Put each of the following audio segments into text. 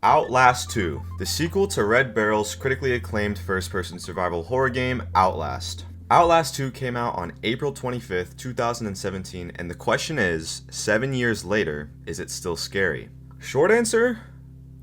Outlast 2, the sequel to Red Barrel's critically acclaimed first-person survival horror game, Outlast. Outlast 2 came out on April 25th, 2017, and the question is, 7 years later, is it still scary? Short answer?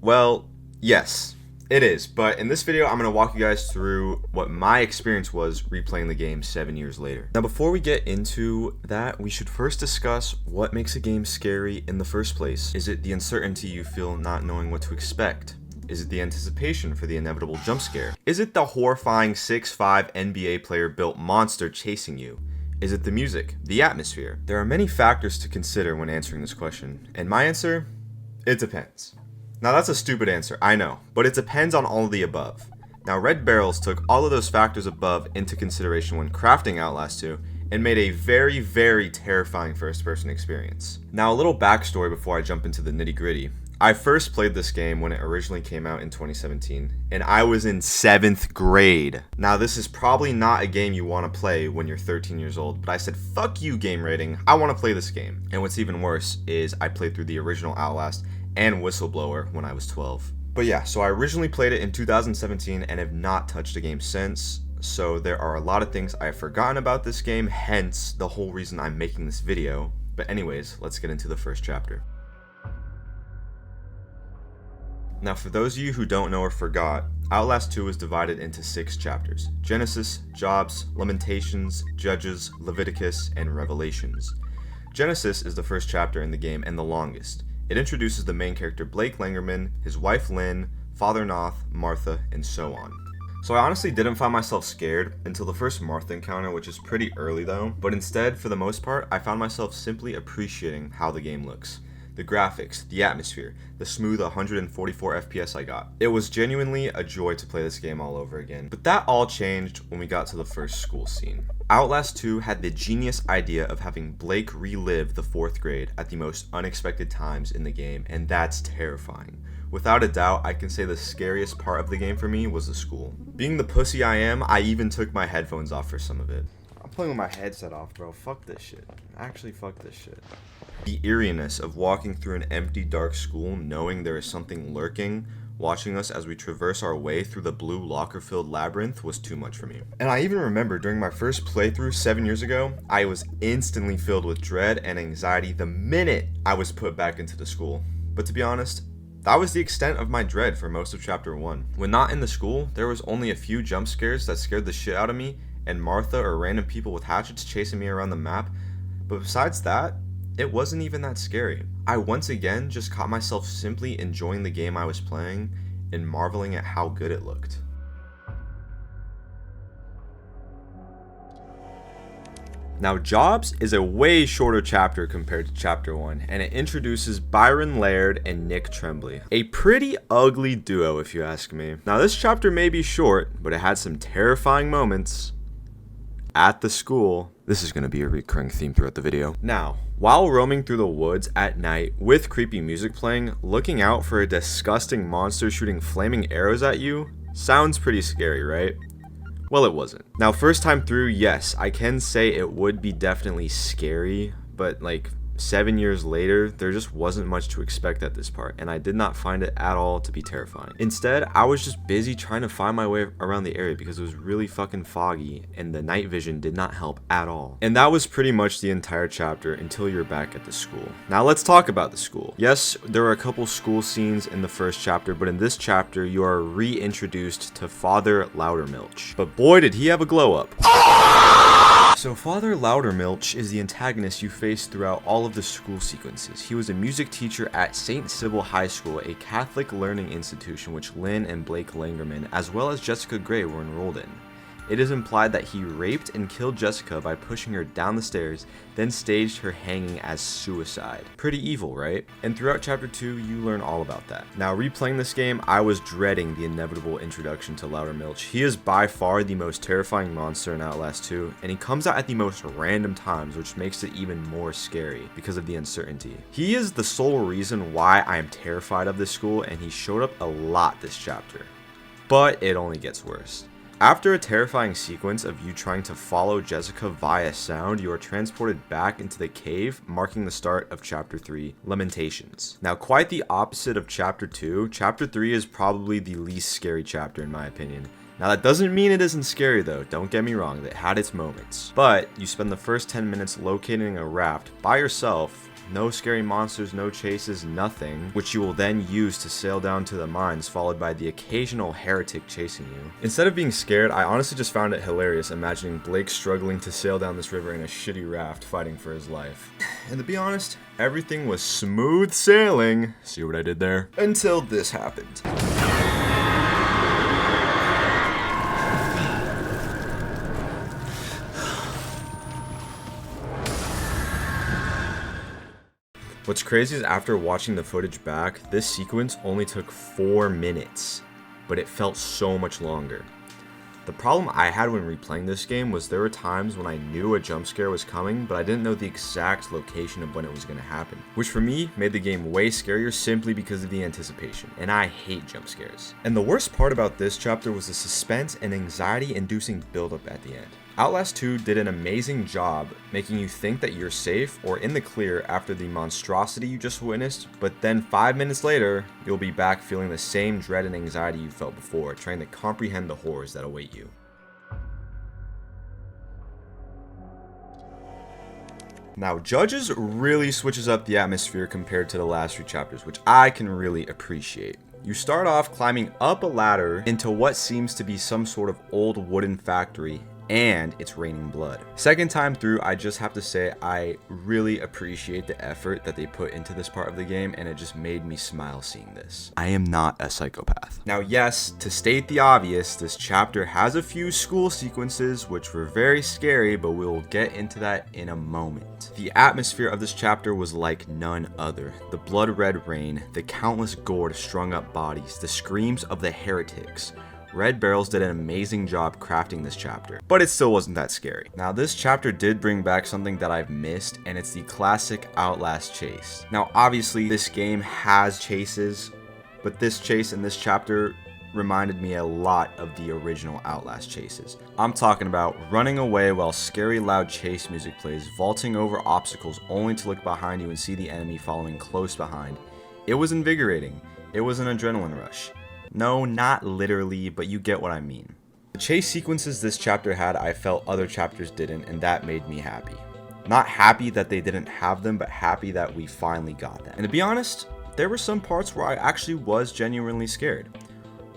Well, yes, it is, but in this video, I'm going to walk you guys through what my experience was replaying the game 7 years later. Now, before we get into that, we should first discuss what makes a game scary in the first place. Is it the uncertainty you feel not knowing what to expect? Is it the anticipation for the inevitable jump scare? Is it the horrifying 6'5" NBA player built monster chasing you? Is it the music, the atmosphere? There are many factors to consider when answering this question, and my answer? It depends. Now that's a stupid answer, I know, but it depends on all of the above. Now Red Barrels took all of those factors above into consideration when crafting Outlast 2 and made a very, very terrifying first-person experience. Now a little backstory before I jump into the nitty-gritty. I first played this game when it originally came out in 2017, and I was in 7th grade. Now this is probably not a game you want to play when you're 13 years old, but I said, fuck you game rating, I want to play this game. And what's even worse is I played through the original Outlast and Whistleblower when I was 12. But yeah, so I originally played it in 2017 and have not touched the game since, so there are a lot of things I have forgotten about this game, hence the whole reason I'm making this video. But anyways, let's get into the first chapter. Now for those of you who don't know or forgot, Outlast 2 is divided into 6 chapters: Genesis, Jobs, Lamentations, Judges, Leviticus, and Revelations. Genesis is the first chapter in the game and the longest. It introduces the main character Blake Langerman, his wife Lynn, Father Noth, Martha, and so on. So I honestly didn't find myself scared until the first Martha encounter, which is pretty early though, but instead, for the most part, I found myself simply appreciating how the game looks. The graphics, the atmosphere, the smooth 144 FPS I got. It was genuinely a joy to play this game all over again. But that all changed when we got to the first school scene. Outlast 2 had the genius idea of having Blake relive the 4th grade at the most unexpected times in the game, and that's terrifying. Without a doubt, I can say the scariest part of the game for me was the school. Being the pussy I am, I even took my headphones off for some of it. I'm playing with my headset off, bro. Fuck this shit. Actually, fuck this shit. The eeriness of walking through an empty, dark school, knowing there is something lurking, watching us as we traverse our way through the blue locker-filled labyrinth was too much for me. And I even remember during my first playthrough 7 years ago, I was instantly filled with dread and anxiety the minute I was put back into the school. But to be honest, that was the extent of my dread for most of Chapter 1. When not in the school, there was only a few jump scares that scared the shit out of me, and Martha or random people with hatchets chasing me around the map, but besides that, it wasn't even that scary. I once again just caught myself simply enjoying the game I was playing and marveling at how good it looked. Now Jobs is a way shorter chapter compared to Chapter 1, and it introduces Byron Laird and Nick Tremblay. A pretty ugly duo if you ask me. Now this chapter may be short, but it had some terrifying moments at the school. This is going to be a recurring theme throughout the video. Now, while roaming through the woods at night with creepy music playing, looking out for a disgusting monster shooting flaming arrows at you sounds pretty scary, right? Well, it wasn't. Now, first time through, yes, I can say it would be definitely scary, but like 7 years later, there just wasn't much to expect at this part, and I did not find it at all to be terrifying. Instead, I was just busy trying to find my way around the area because it was really fucking foggy, and the night vision did not help at all. And that was pretty much the entire chapter until you're back at the school. Now let's talk about the school. Yes, there were a couple school scenes in the first chapter, but in this chapter, you are reintroduced to Father Loudermilch. But boy, did he have a glow up. So Father Loudermilch is the antagonist you face throughout all of the school sequences. He was a music teacher at St. Sybil High School, a Catholic learning institution which Lynn and Blake Langerman, as well as Jessica Gray, were enrolled in. It is implied that he raped and killed Jessica by pushing her down the stairs, then staged her hanging as suicide. Pretty evil, right? And throughout Chapter 2, you learn all about that. Now, replaying this game, I was dreading the inevitable introduction to Loudermilch. He is by far the most terrifying monster in Outlast 2, and he comes out at the most random times, which makes it even more scary because of the uncertainty. He is the sole reason why I am terrified of this school, and he showed up a lot this chapter. But it only gets worse. After a terrifying sequence of you trying to follow Jessica via sound, you are transported back into the cave, marking the start of Chapter 3, Lamentations. Now, quite the opposite of Chapter 2, Chapter 3 is probably the least scary chapter in my opinion. Now that doesn't mean it isn't scary though, don't get me wrong, it had its moments. But you spend the first 10 minutes locating a raft by yourself, no scary monsters, no chases, nothing, which you will then use to sail down to the mines, followed by the occasional heretic chasing you. Instead of being scared, I honestly just found it hilarious imagining Blake struggling to sail down this river in a shitty raft fighting for his life. And to be honest, everything was smooth sailing, see what I did there? Until this happened. What's crazy is after watching the footage back, this sequence only took 4 minutes, but it felt so much longer. The problem I had when replaying this game was there were times when I knew a jump scare was coming, but I didn't know the exact location of when it was going to happen, which for me made the game way scarier simply because of the anticipation, and I hate jump scares. And the worst part about this chapter was the suspense and anxiety-inducing buildup at the end. Outlast 2 did an amazing job making you think that you're safe or in the clear after the monstrosity you just witnessed, but then 5 minutes later, you'll be back feeling the same dread and anxiety you felt before, trying to comprehend the horrors that await you. Now, Judges really switches up the atmosphere compared to the last 3 chapters, which I can really appreciate. You start off climbing up a ladder into what seems to be some sort of old wooden factory, and it's raining blood. Second time through, I just have to say I really appreciate the effort that they put into this part of the game, and it just made me smile seeing this. I am not a psychopath. Now yes, to state the obvious, this chapter has a few school sequences which were very scary, but we will get into that in a moment. The atmosphere of this chapter was like none other. The blood red rain, the countless gored strung up bodies, the screams of the heretics. Red Barrels did an amazing job crafting this chapter, but it still wasn't that scary. Now this chapter did bring back something that I've missed, and it's the classic Outlast chase. Now obviously this game has chases, but this chase in this chapter reminded me a lot of the original Outlast chases. I'm talking about running away while scary loud chase music plays, vaulting over obstacles only to look behind you and see the enemy following close behind. It was invigorating. It was an adrenaline rush. No, not literally, but you get what I mean. The chase sequences this chapter had, I felt other chapters didn't, and that made me happy. Not happy that they didn't have them, but happy that we finally got them. And to be honest, there were some parts where I actually was genuinely scared.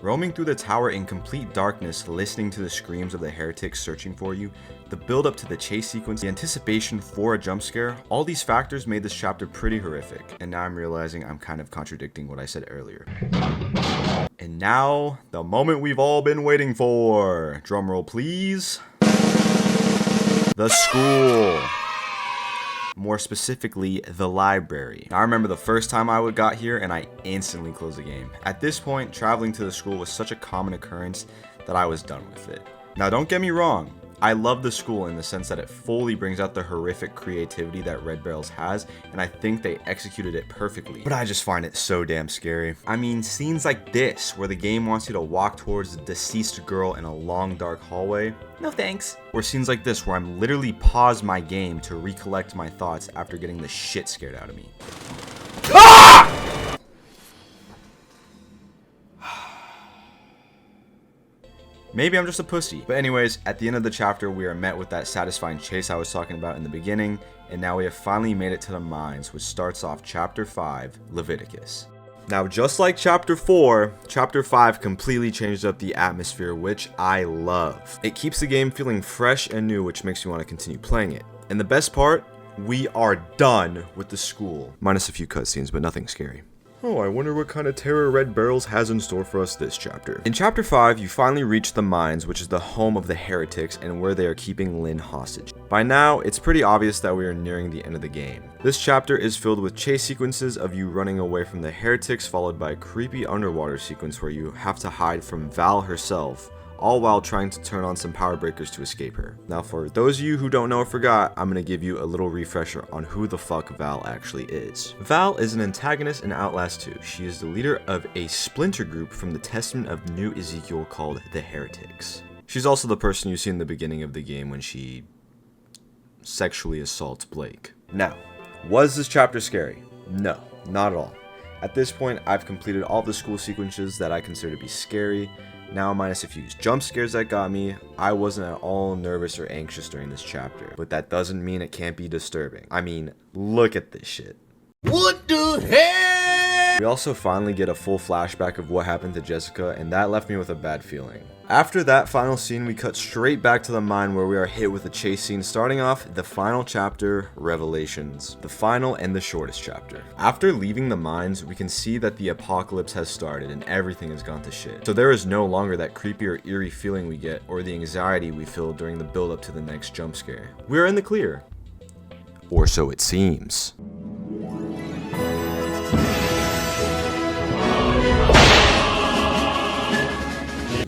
Roaming through the tower in complete darkness, listening to the screams of the heretics searching for you, the build up to the chase sequence, the anticipation for a jump scare, all these factors made this chapter pretty horrific, and now I'm realizing I'm kind of contradicting what I said earlier. And now, the moment we've all been waiting for. Drumroll please. The school. More specifically, the library. Now, I remember the first time I got here and I instantly closed the game. At this point, traveling to the school was such a common occurrence that I was done with it. Now, don't get me wrong. I love the school in the sense that it fully brings out the horrific creativity that Red Barrels has, and I think they executed it perfectly. But I just find it so damn scary. I mean, scenes like this, where the game wants you to walk towards the deceased girl in a long dark hallway, no thanks. Or scenes like this, where I'm literally pause my game to recollect my thoughts after getting the shit scared out of me. Ah! Maybe I'm just a pussy. But anyways, at the end of the chapter, we are met with that satisfying chase I was talking about in the beginning, and now we have finally made it to the mines, which starts off Chapter 5, Leviticus. Now, just like Chapter 4, Chapter 5 completely changed up the atmosphere, which I love. It keeps the game feeling fresh and new, which makes me want to continue playing it. And the best part, we are done with the school. Minus a few cutscenes, but nothing scary. Oh, I wonder what kind of terror Red Barrels has in store for us this chapter. In Chapter 5, you finally reach the mines, which is the home of the heretics and where they are keeping Lynn hostage. By now, it's pretty obvious that we are nearing the end of the game. This chapter is filled with chase sequences of you running away from the heretics, followed by a creepy underwater sequence where you have to hide from Val herself, all while trying to turn on some power breakers to escape her. Now, for those of you who don't know or forgot, I'm gonna give you a little refresher on who the fuck Val actually is. Val is an antagonist in Outlast 2. She is the leader of a splinter group from the Testament of New Ezekiel called the Heretics. She's also the person you see in the beginning of the game when she sexually assaults Blake. Now, was this chapter scary? No, not at all. At this point, I've completed all the school sequences that I consider to be scary, now minus a few jump scares that got me. I wasn't at all nervous or anxious during this chapter, but that doesn't mean it can't be disturbing. I mean, look at this shit. What the hell? We also finally get a full flashback of what happened to Jessica, and that left me with a bad feeling. After that final scene, we cut straight back to the mine where we are hit with a chase scene, starting off the final chapter, Revelations. The final and the shortest chapter. After leaving the mines, we can see that the apocalypse has started and everything has gone to shit. So there is no longer that creepy or eerie feeling we get or the anxiety we feel during the build up to the next jump scare. We are in the clear. Or so it seems.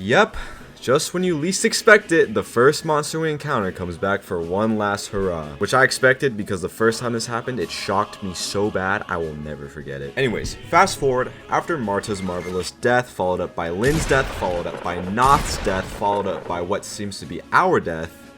Yep, just when you least expect it, the first monster we encounter comes back for one last hurrah. Which I expected because the first time this happened, it shocked me so bad, I will never forget it. Anyways, fast forward, after Marta's marvelous death, followed up by Lynn's death, followed up by Noth's death, followed up by what seems to be our death,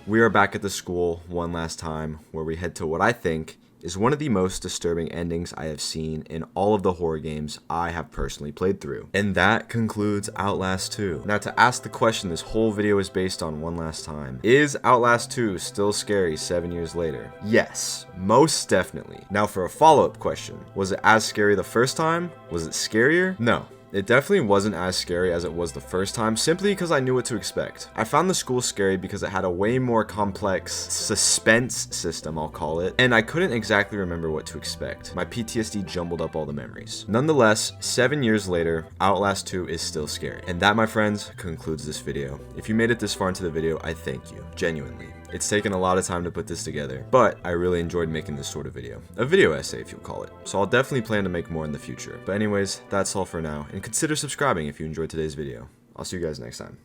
we are back at the school one last time, where we head to what I think is one of the most disturbing endings I have seen in all of the horror games I have personally played through. And that concludes Outlast 2. Now, to ask the question this whole video is based on one last time, is Outlast 2 still scary 7 years later? Yes, most definitely. Now for a follow-up question, was it as scary the first time? Was it scarier? No. It definitely wasn't as scary as it was the first time, simply because I knew what to expect. I found the school scary because it had a way more complex suspense system, I'll call it, and I couldn't exactly remember what to expect. My PTSD jumbled up all the memories. Nonetheless, 7 years later, Outlast 2 is still scary. And that, my friends, concludes this video. If you made it this far into the video, I thank you, genuinely. It's taken a lot of time to put this together, but I really enjoyed making this sort of video. A video essay, if you'll call it. So I'll definitely plan to make more in the future. But anyways, that's all for now, and consider subscribing if you enjoyed today's video. I'll see you guys next time.